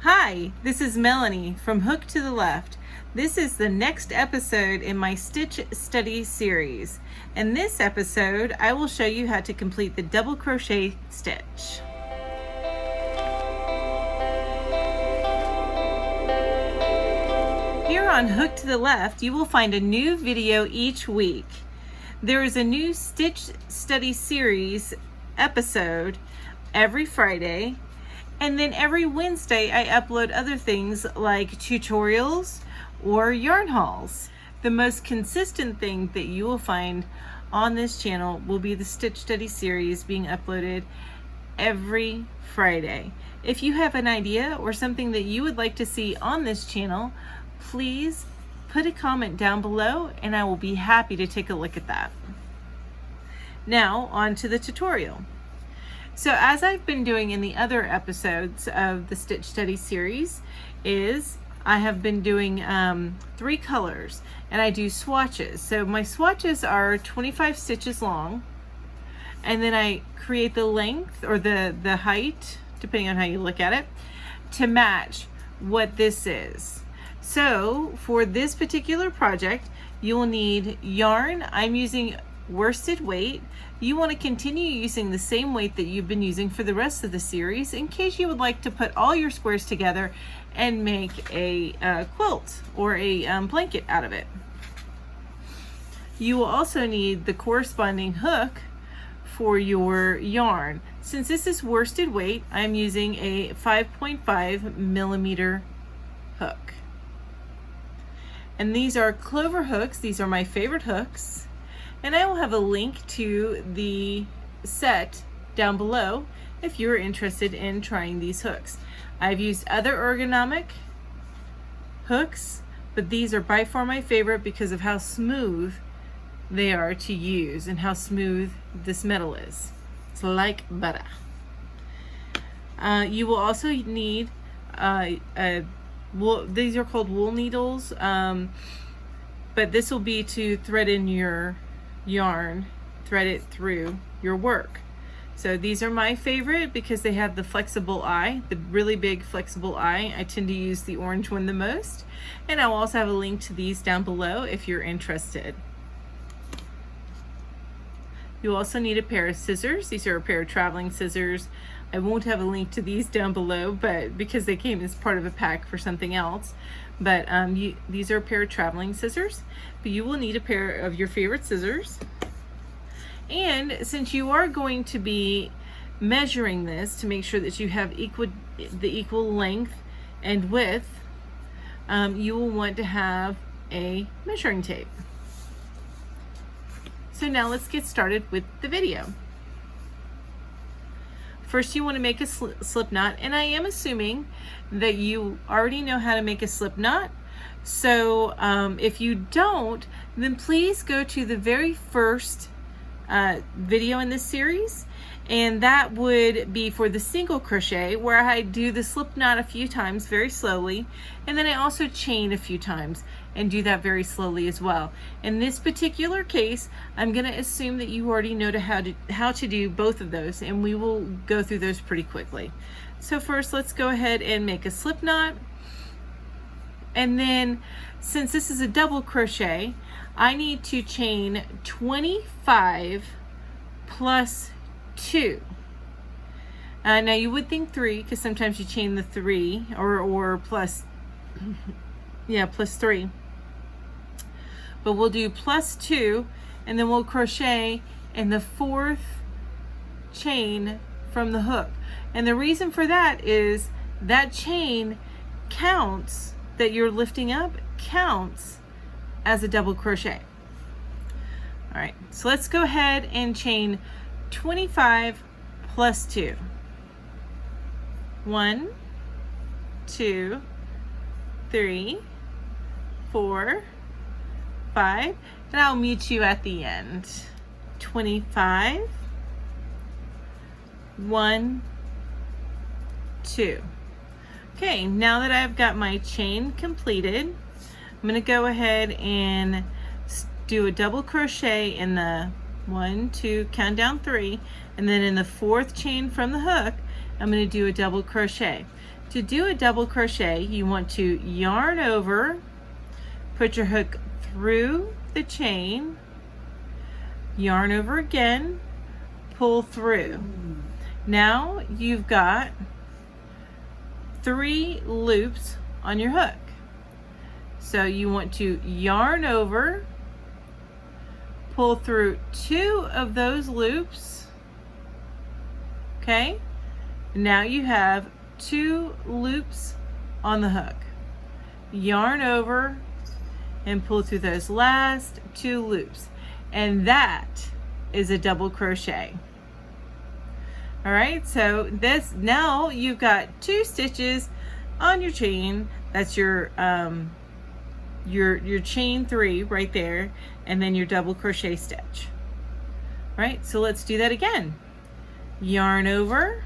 Hi, this is Melanie from Hook to the Left. This is the next episode in my Stitch Study series. In this episode, I will show you how to complete the double crochet stitch. Here on Hook to the Left, you will find a new video each week. There is a new Stitch Study series episode every Friday. And then every Wednesday, I upload other things like tutorials or yarn hauls. The most consistent thing that you will find on this channel will be the Stitch Study series being uploaded every Friday. If you have an idea or something that you would like to see on this channel, please put a comment down below and I will be happy to take a look at that. Now, on to the tutorial. So as I've been doing in the other episodes of the Stitch Study series is I have been doing 3 colors and I do swatches. So my swatches are 25 stitches long and then I create the length or the height, depending on how you look at it, to match what this is. So for this particular project, you will need yarn. I'm using worsted weight. You want to continue using the same weight that you've been using for the rest of the series in case you would like to put all your squares together and make a quilt or a blanket out of it. You will also need the corresponding hook for your yarn. Since this is worsted weight, I'm using a 5.5 millimeter hook. And these are clover hooks. These are my favorite hooks. And I will have a link to the set down below if you're interested in trying these hooks. I've used other ergonomic hooks, but these are by far my favorite because of how smooth they are to use and how smooth this metal is. It's like butter. You will also need these are called wool needles, but this will be to thread in your yarn, thread it through your work. So these are my favorite because they have the flexible eye, the really big flexible eye. I tend to use the orange one the most, and I'll also have a link to these down below if you're interested. You also need a pair of scissors. These are a pair of traveling scissors. I won't have a link to these down below, but because they came as part of a pack for something else. But these are a pair of traveling scissors. But you will need a pair of your favorite scissors. And since you are going to be measuring this to make sure that you have the equal length and width, you will want to have a measuring tape. So now let's get started with the video. First, you want to make a slip knot, and I am assuming that you already know how to make a slip knot. So if you don't, then please go to the very first video in this series, and that would be for the single crochet, where I do the slip knot a few times very slowly, and then I also chain a few times and do that very slowly as well. In this particular case, I'm going to assume that you already know how to do both of those, and we will go through those pretty quickly. So first, let's go ahead and make a slip knot. And then, since this is a double crochet, I need to chain 25 plus 2. Now you would think 3, because sometimes you chain the 3 or plus, yeah, plus 3. But we'll do plus 2, and then we'll crochet in the 4th chain from the hook. And the reason for that is that chain counts, that you're lifting up counts as a double crochet. All right, so let's go ahead and chain 25 plus 2. 1, 2, 3, 4, 5, and I'll meet you at the end. 25, 1, 2. Okay, now that I've got my chain completed, I'm going to go ahead and do a double crochet in the 1, 2, count down 3, and then in the 4th chain from the hook, I'm going to do a double crochet. To do a double crochet, you want to yarn over, put your hook through the chain, yarn over again, pull through. Now you've got 3 loops on your hook. So you want to yarn over, pull through 2 of those loops. Okay? Now you have 2 loops on the hook. Yarn over and pull through those last 2 loops. And that is a double crochet. All right, so this, now you've got 2 stitches on your chain. That's your chain 3 right there, and then your double crochet stitch. Right, so let's do that again. Yarn over,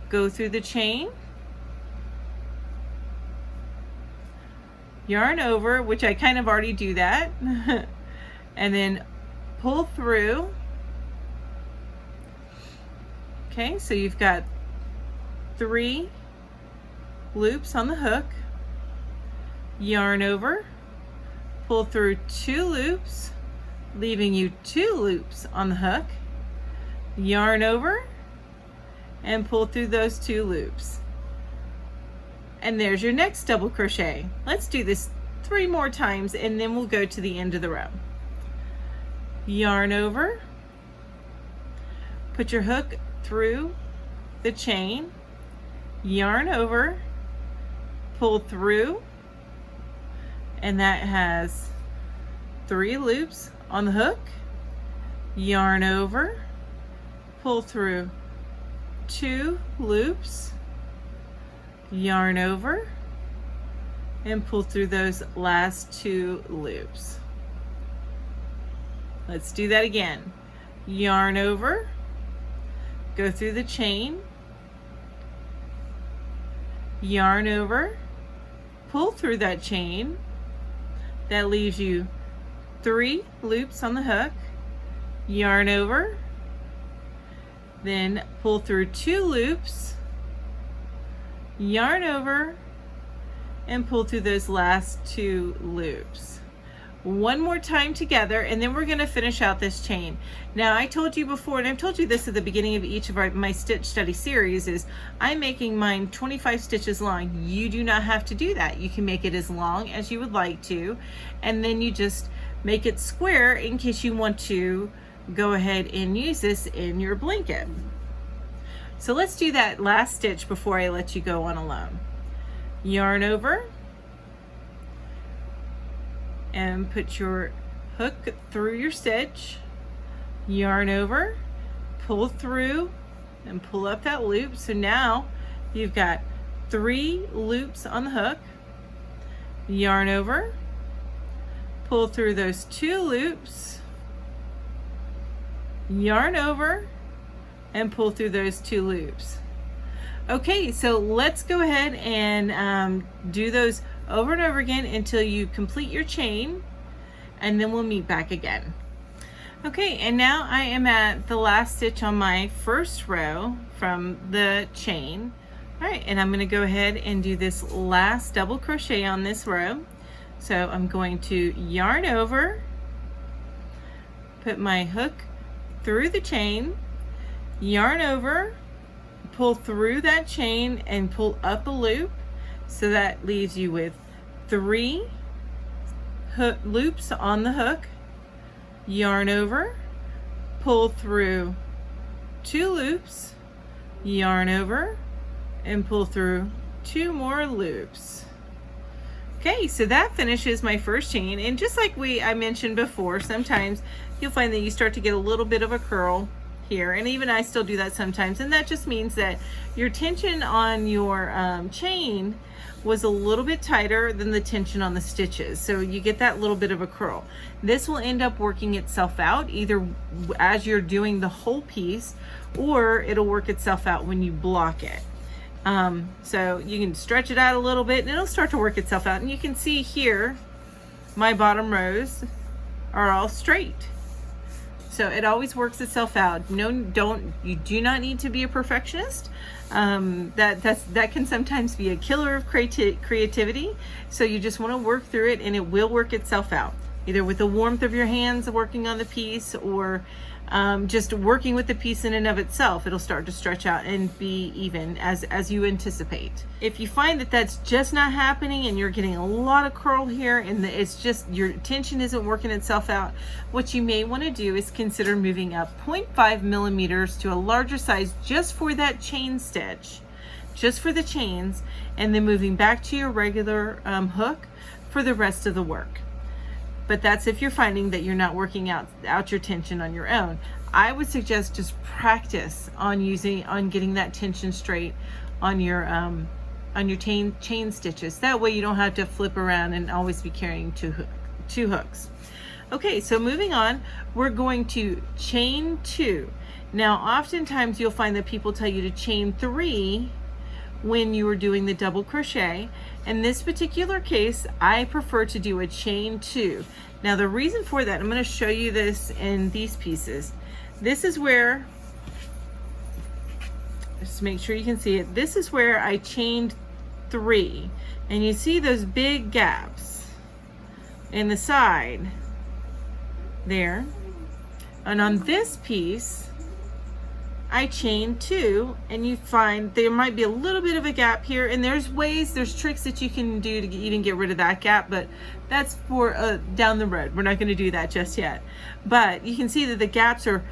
go through the chain, yarn over, which I kind of already do that, and then pull through. Okay, so you've got 3 loops on the hook, yarn over, pull through 2 loops, leaving you 2 loops on the hook, yarn over, and pull through those 2 loops. And there's your next double crochet. Let's do this 3 more times and then we'll go to the end of the row. Yarn over, put your hook through the chain, yarn over, pull through, and that has 3 loops on the hook, yarn over, pull through 2 loops, yarn over, and pull through those last 2 loops. Let's do that again. Yarn over, go through the chain, yarn over, pull through that chain. That leaves you 3 loops on the hook, yarn over, then pull through 2 loops, yarn over, and pull through those last 2 loops. One more time together, and then we're going to finish out this chain. Now, I told you before, and I've told you this at the beginning of each of my stitch study series, is I'm making mine 25 stitches long. You do not have to do that. You can make it as long as you would like to, and then you just make it square in case you want to go ahead and use this in your blanket. So let's do that last stitch before I let you go on alone. Yarn over, and put your hook through your stitch, yarn over, pull through, and pull up that loop. So now you've got 3 loops on the hook, yarn over, pull through those 2 loops, yarn over, and pull through those 2 loops. Okay, so let's go ahead and do those over and over again until you complete your chain, and then we'll meet back again. Okay, and now I am at the last stitch on my first row from the chain. All right, and I'm going to go ahead and do this last double crochet on this row. So I'm going to yarn over, put my hook through the chain, yarn over, pull through that chain, and pull up a loop. So that leaves you with 3 loops on the hook, yarn over, pull through 2 loops, yarn over, and pull through 2 more loops. Okay, so that finishes my first chain, and just like I mentioned before, sometimes you'll find that you start to get a little bit of a curl here, and even I still do that sometimes, and that just means that your tension on your chain was a little bit tighter than the tension on the stitches, so you get that little bit of a curl. This will end up working itself out either as you're doing the whole piece, or it'll work itself out when you block it. So you can stretch it out a little bit and it'll start to work itself out, and you can see here my bottom rows are all straight. So it always works itself out. You do not need to be a perfectionist. That can sometimes be a killer of creativity. So you just want to work through it, and it will work itself out, either with the warmth of your hands working on the piece, or just working with the piece in and of itself. It'll start to stretch out and be even as you anticipate. If you find that that's just not happening and you're getting a lot of curl here and it's just your tension isn't working itself out, what you may want to do is consider moving up 0.5 millimeters to a larger size just for that chain stitch, just for the chains, and then moving back to your regular hook for the rest of the work. But that's if you're finding that you're not working out your tension on your own. I would suggest just practice on getting that tension straight on your chain stitches. That way you don't have to flip around and always be carrying two hooks. Okay, so moving on, we're going to chain 2. Now, oftentimes you'll find that people tell you to chain 3 when you are doing the double crochet. In this particular case, I prefer to do a chain 2. Now the reason for that, I'm going to show you this in these pieces. This is where, just make sure you can see it, this is where I chained 3, and you see those big gaps in the side there. And on this piece I chain 2, and you find there might be a little bit of a gap here, and there's tricks that you can do to even get rid of that gap, but that's for down the road. We're not going to do that just yet. But you can see that the gaps are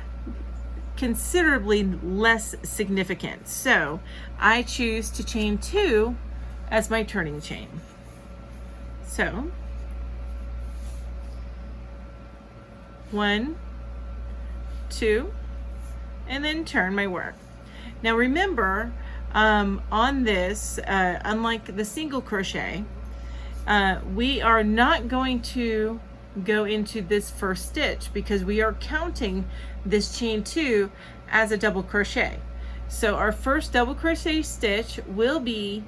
considerably less significant. So I choose to chain 2 as my turning chain. So 1, 2, and then turn my work. Now remember, on this, unlike the single crochet, we are not going to go into this first stitch because we are counting this chain 2 as a double crochet. So our first double crochet stitch will be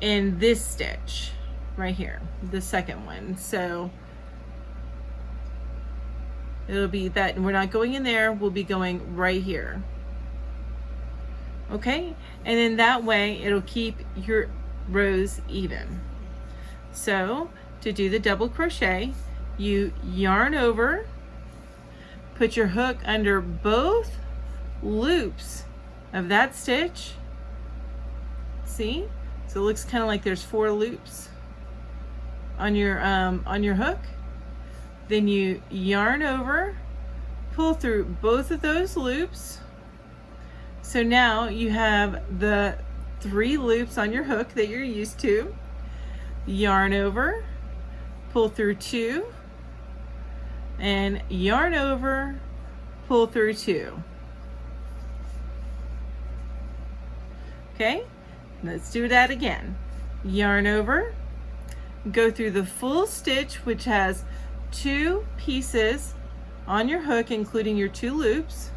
in this stitch right here, the second one. So it'll be that we're not going in there, we'll be going right here. Okay, and then that way it'll keep your rows even. So to do the double crochet, you yarn over, put your hook under both loops of that stitch. See? So it looks kind of like there's 4 loops on your hook. Then you yarn over, pull through both of those loops. So now you have the 3 loops on your hook that you're used to. Yarn over, pull through 2, and yarn over, pull through 2. Okay, let's do that again. Yarn over, go through the full stitch, which has 2 pieces on your hook, including your 2 loops.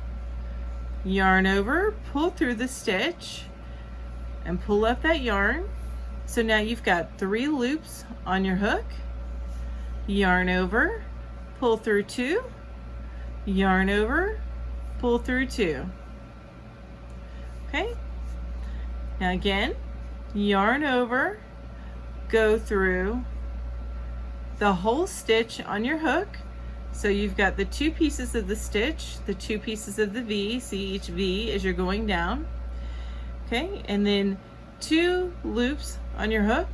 Yarn over, pull through the stitch, and pull up that yarn. So now you've got 3 loops on your hook. Yarn over, pull through 2, yarn over, pull through 2. Okay, now again, yarn over, go through the whole stitch on your hook. So you've got the 2 pieces of the stitch, the 2 pieces of the V, see each V as you're going down. Okay, and then 2 loops on your hook,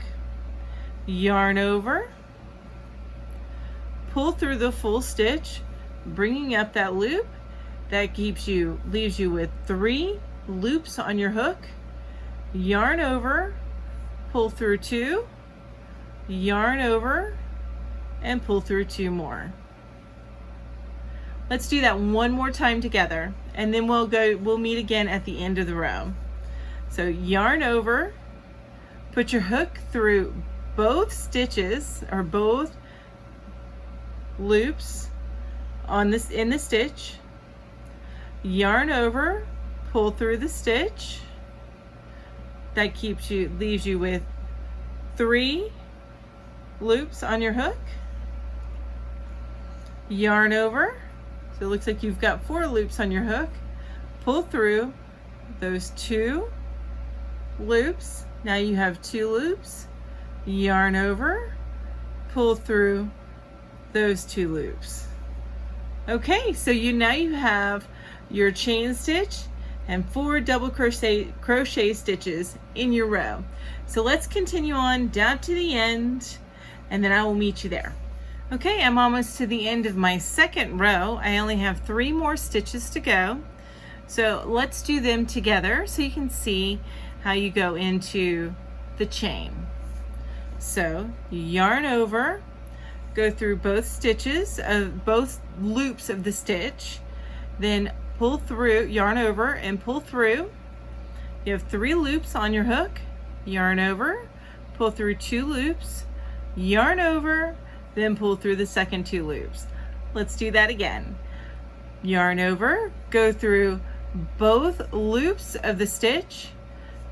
yarn over, pull through the full stitch, bringing up that loop. That leaves you with 3 loops on your hook, yarn over, pull through 2, yarn over, and pull through 2 more. Let's do that one more time together, and then we'll meet again at the end of the row. So yarn over, put your hook through both stitches or both loops on this in the stitch, yarn over, pull through the stitch. That leaves you with 3 loops on your hook, yarn over, So it looks like you've got 4 loops on your hook. Pull through those 2 loops. Now you have 2 loops. Yarn over, pull through those 2 loops. Okay, so now you have your chain stitch and 4 double crochet stitches in your row. So let's continue on down to the end, and then I will meet you there. Okay, I'm almost to the end of my second row. I only have 3 more stitches to go. So let's do them together so you can see how you go into the chain. So you yarn over, go through both stitches of both loops of the stitch, then pull through, yarn over and pull through. You have 3 loops on your hook. Yarn over, pull through 2 loops, yarn over, then pull through the second 2 loops. Let's do that again. Yarn over, go through both loops of the stitch,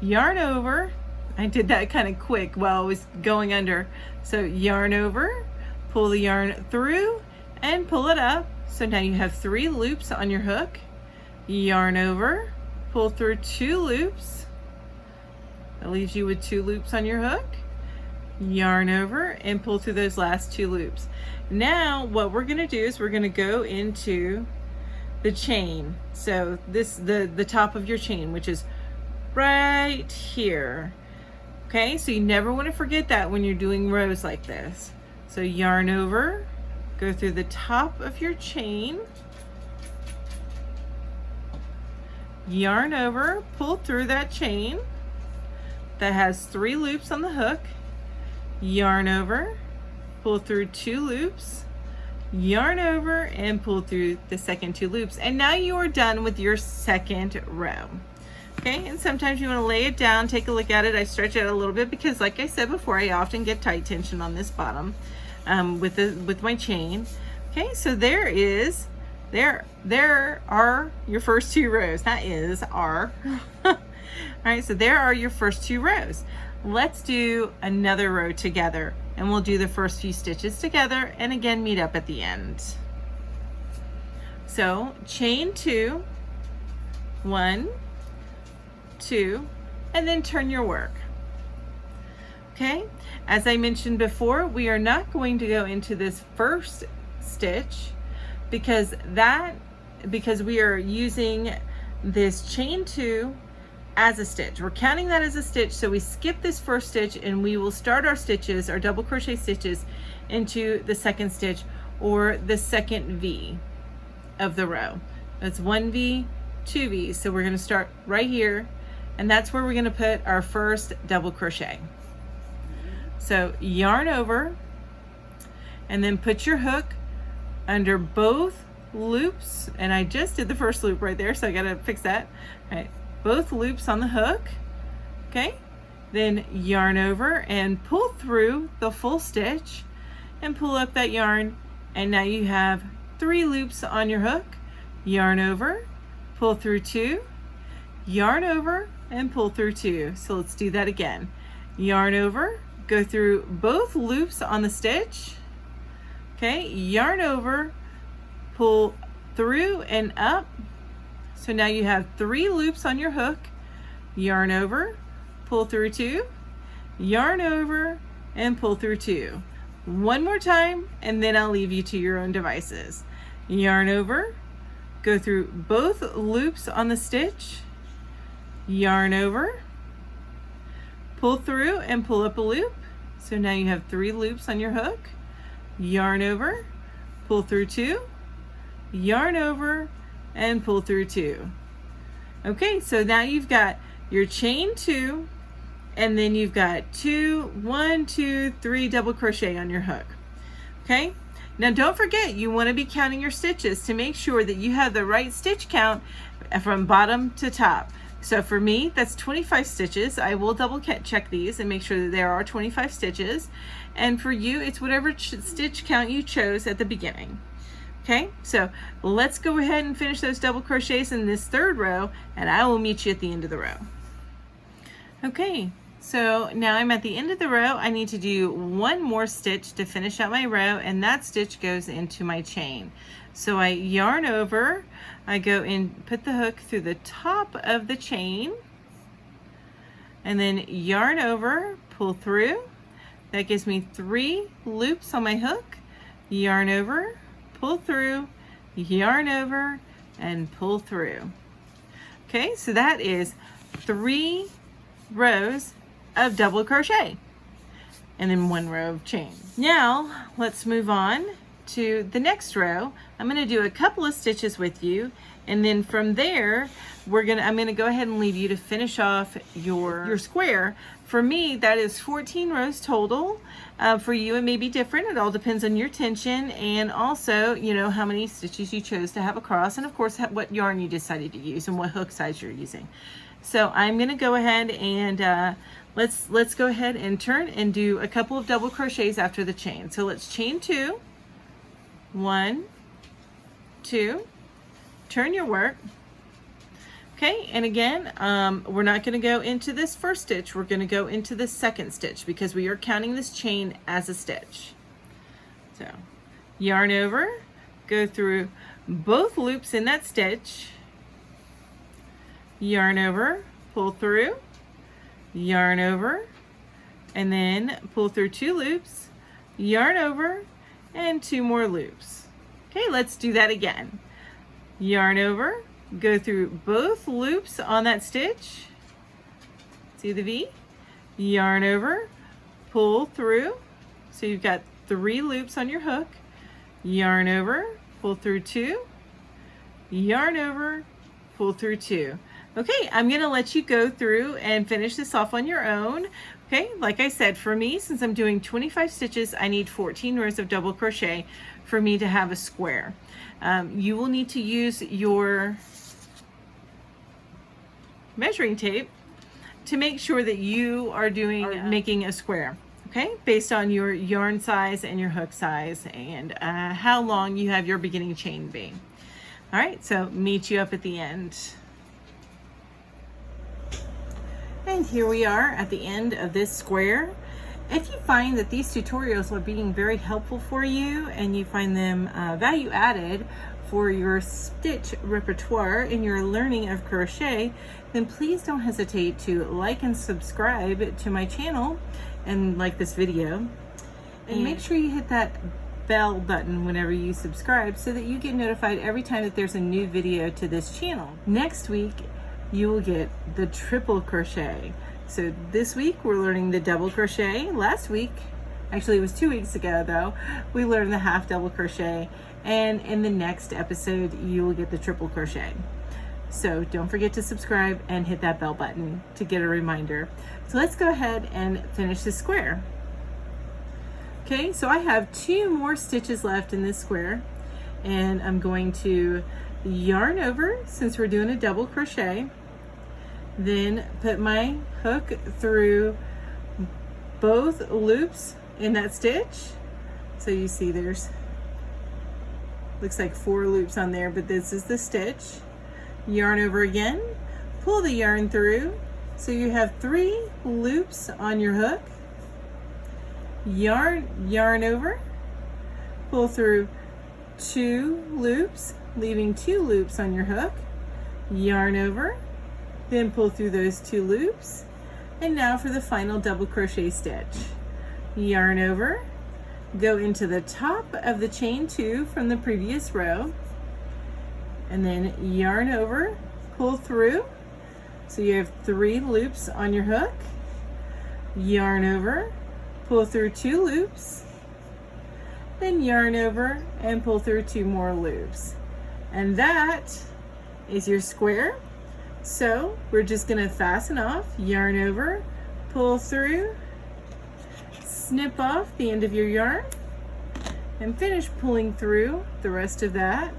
yarn over. I did that kind of quick while I was going under. So yarn over, pull the yarn through and pull it up. So now you have 3 loops on your hook. Yarn over, pull through 2 loops. That leaves you with 2 loops on your hook. Yarn over and pull through those last 2 loops. Now what we're going to do is we're going to go into the chain. So this the top of your chain, which is right here. Okay, so you never want to forget that when you're doing rows like this. So yarn over, go through the top of your chain, yarn over, pull through that chain that has 3 loops on the hook, yarn over, pull through 2 loops, yarn over and pull through the second 2 loops. And now you are done with your second row. Okay, and sometimes you want to lay it down, take a look at it. I stretch it out a little bit because, like I said before, I often get tight tension on this bottom with my chain. Okay, so there are your first 2 rows. That is are. All right, so there are your first 2 rows. Let's do another row together, and we'll do the first few stitches together and again meet up at the end. So chain 2, 1, 2, and then turn your work. Okay, as I mentioned before, we are not going to go into this first stitch because we are using this chain 2 as a stitch. We're counting that as a stitch, so we skip this first stitch and we will start our stitches, our double crochet stitches, into the second stitch or the second V of the row. That's 1 V, 2 V. So we're going to start right here, and that's where we're going to put our first double crochet. So yarn over and then put your hook under both loops, and I just did the first loop right there, so I got to fix that. All right, both loops on the hook. Okay, then yarn over and pull through the full stitch and pull up that yarn, and now you have 3 loops on your hook. Yarn over, pull through 2, yarn over and pull through 2. So let's do that again. Yarn over, go through both loops on the stitch. Okay, yarn over, pull through and up. So now you have 3 loops on your hook. Yarn over, pull through 2, yarn over and pull through 2. One more time, and then I'll leave you to your own devices. Yarn over, go through both loops on the stitch, yarn over, pull through and pull up a loop. So now you have 3 loops on your hook. Yarn over, pull through 2, yarn over and pull through 2. Okay, so now you've got your chain 2, and then you've got 1, 2, 3 double crochet on your hook. Okay, now don't forget, you want to be counting your stitches to make sure that you have the right stitch count from bottom to top. So for me, that's 25 stitches. I will double check these and make sure that there are 25 stitches. And for you, it's whatever stitch count you chose at the beginning. Okay, so let's go ahead and finish those double crochets in this third row, and I will meet you at the end of the row. Okay, So now I'm at the end of the row. I need to do one more stitch to finish out my row, and that stitch goes into my chain. So I yarn over, I go in, put the hook through the top of the chain, and then yarn over, pull through. That gives me 3 loops on my hook. Yarn over, pull through, yarn over, and pull through. Okay, so that is 3 rows of double crochet and then 1 row of chain. Now let's move on to the next row. I'm going to do a couple of stitches with you, and then from there I'm going to go ahead and leave you to finish off your square. For me, that is 14 rows total. For you, it may be different. It all depends on your tension, and also, you know, how many stitches you chose to have across, and of course what yarn you decided to use and what hook size you're using. So I'm going to go ahead and let's go ahead and turn and do a couple of double crochets after the chain. So let's chain 2, 1, 2, turn your work. Okay, and again, we're not going to go into this first stitch, we're going to go into the second stitch because we are counting this chain as a stitch. So yarn over, go through both loops in that stitch, yarn over, pull through, yarn over, and then pull through 2 loops, yarn over, and 2 more loops. Okay, let's do that again. Yarn over, go through both loops on that stitch, see the V, yarn over, pull through, so you've got 3 loops on your hook, yarn over, pull through 2, yarn over, pull through 2. Okay, I'm going to let you go through and finish this off on your own. Okay, like I said, for me, since I'm doing 25 stitches, I need 14 rows of double crochet for me to have a square. You will need to use your measuring tape to make sure that you are making a square, okay, based on your yarn size and your hook size and how long you have your beginning chain be. All right, so meet you up at the end. And here we are at the end of this square. If you find that these tutorials are being very helpful for you and you find them value added for your stitch repertoire in your learning of crochet, then please don't hesitate to like and subscribe to my channel and like this video. And make sure you hit that bell button whenever you subscribe so that you get notified every time that there's a new video to this channel. Next week, you will get the triple crochet. So this week we're learning the double crochet. Last week, actually it was 2 weeks ago though, we learned the half double crochet, and in the next episode you will get the triple crochet. So don't forget to subscribe and hit that bell button to get a reminder. So let's go ahead and finish this square. Okay, so I have 2 more stitches left in this square, and I'm going to yarn over since we're doing a double crochet, then put my hook through both loops in that stitch. So you see there's, looks like 4 loops on there, but this is the stitch. Yarn over again, pull the yarn through, so you have 3 loops on your hook, yarn over, pull through 2 loops, leaving 2 loops on your hook, yarn over, then pull through those 2 loops, and now for the final double crochet stitch. Yarn over, go into the top of the chain 2 from the previous row, and then yarn over, pull through, so you have 3 loops on your hook, yarn over, pull through 2 loops, then yarn over and pull through 2 more loops. And that is your square. So we're just going to fasten off, yarn over, pull through, snip off the end of your yarn, and finish pulling through the rest of that,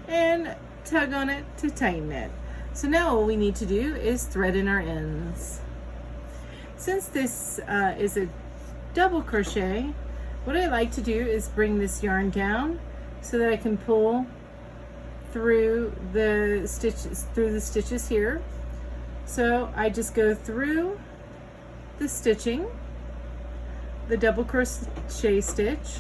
and tug on it to tighten it. So now all we need to do is thread in our ends. Since this is a double crochet, what I like to do is bring this yarn down so that I can pull through the stitches here. So I just go through the stitching, the double crochet stitch,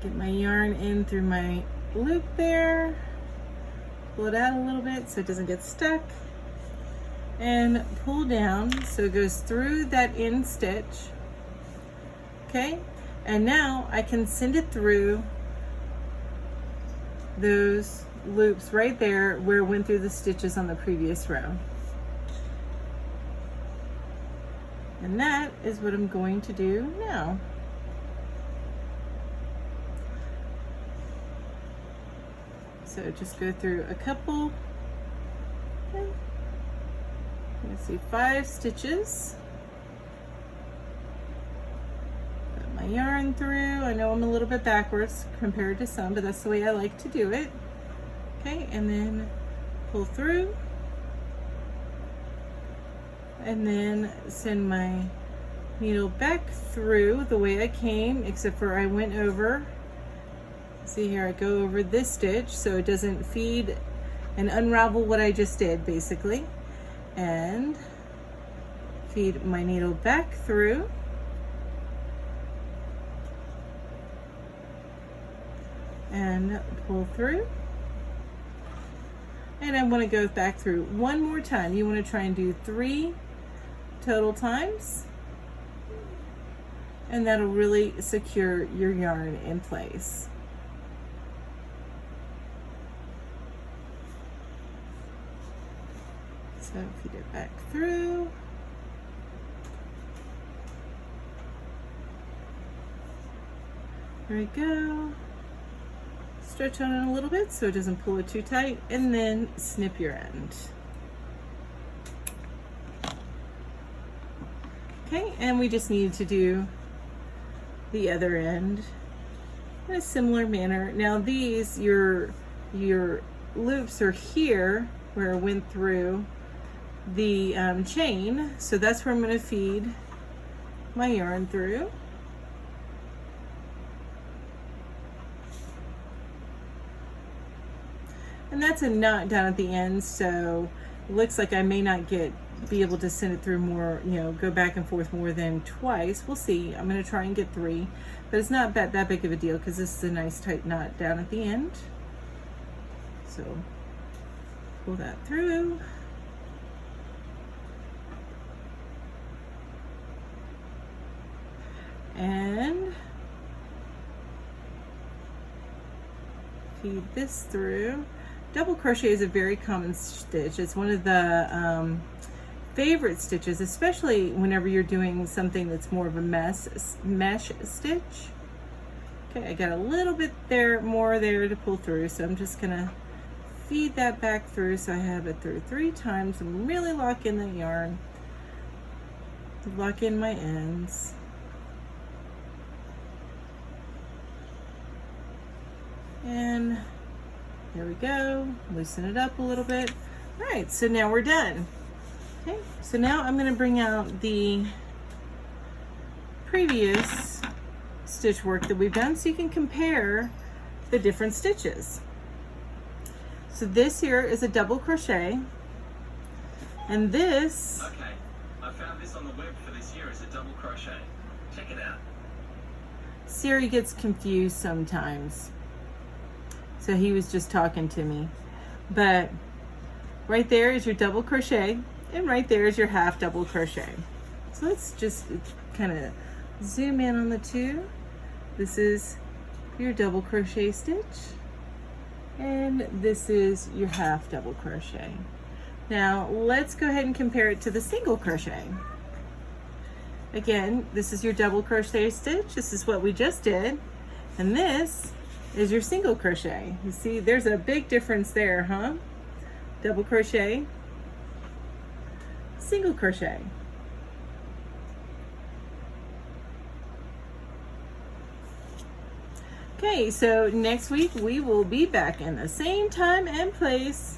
get my yarn in through my loop there, pull it out a little bit so it doesn't get stuck, and pull down so it goes through that end stitch. Okay, and now I can send it through those loops right there where it went through the stitches on the previous row. And that is what I'm going to do now. So just go through a couple, okay. Let's see, 5 stitches. Put my yarn through. I know I'm a little bit backwards compared to some, but that's the way I like to do it. Okay, and then pull through, and then send my needle back through the way I came, except for I went over. See here, I go over this stitch so it doesn't feed and unravel what I just did, basically. And feed my needle back through. And pull through. And I want to go back through one more time. You want to try and do 3 total times. And that'll really secure your yarn in place. So feed it back through. There we go. Stretch on it a little bit so it doesn't pull it too tight, and then snip your end. Okay, and we just need to do the other end in a similar manner. Now these, your loops are here where I went through the chain, so that's where I'm going to feed my yarn through. And that's a knot down at the end, so it looks like I may not be able to send it through more, go back and forth more than twice. We'll see. I'm going to try and get 3, but it's not that big of a deal because this is a nice tight knot down at the end. So pull that through. And feed this through. Double crochet is a very common stitch. It's one of the favorite stitches, especially whenever you're doing something that's more of a mesh stitch. Okay, I got a little bit more there to pull through, so I'm just gonna feed that back through so I have it through 3 times and really lock in the yarn, lock in my ends. And there we go, loosen it up a little bit. All right, so now we're done. Okay, so now I'm going to bring out the previous stitch work that we've done so you can compare the different stitches. So this here is a double crochet, and this, okay, I found this on the web for this year as a double crochet. Check it out. Siri gets confused sometimes, so he was just talking to me. But right there is your double crochet, and right there is your half double crochet. So let's just kind of zoom in on the 2. This is your double crochet stitch, and this is your half double crochet. Now let's go ahead and compare it to the single crochet. Again, this is your double crochet stitch. This is what we just did, and this is your single crochet. You see there's a big difference there, huh? Double crochet, single crochet. Okay, so next week we will be back in the same time and place,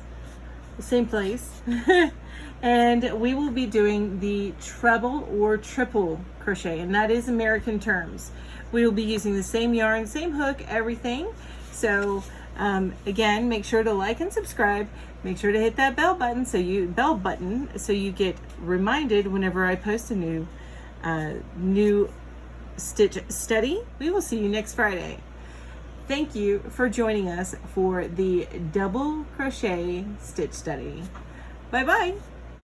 and we will be doing the treble or triple crochet, and that is American terms. We will be using the same yarn, same hook, everything. So again, make sure to like and subscribe. Make sure to hit that bell button so you get reminded whenever I post a new stitch study. We will see you next Friday. Thank you for joining us for the double crochet stitch study. Bye bye.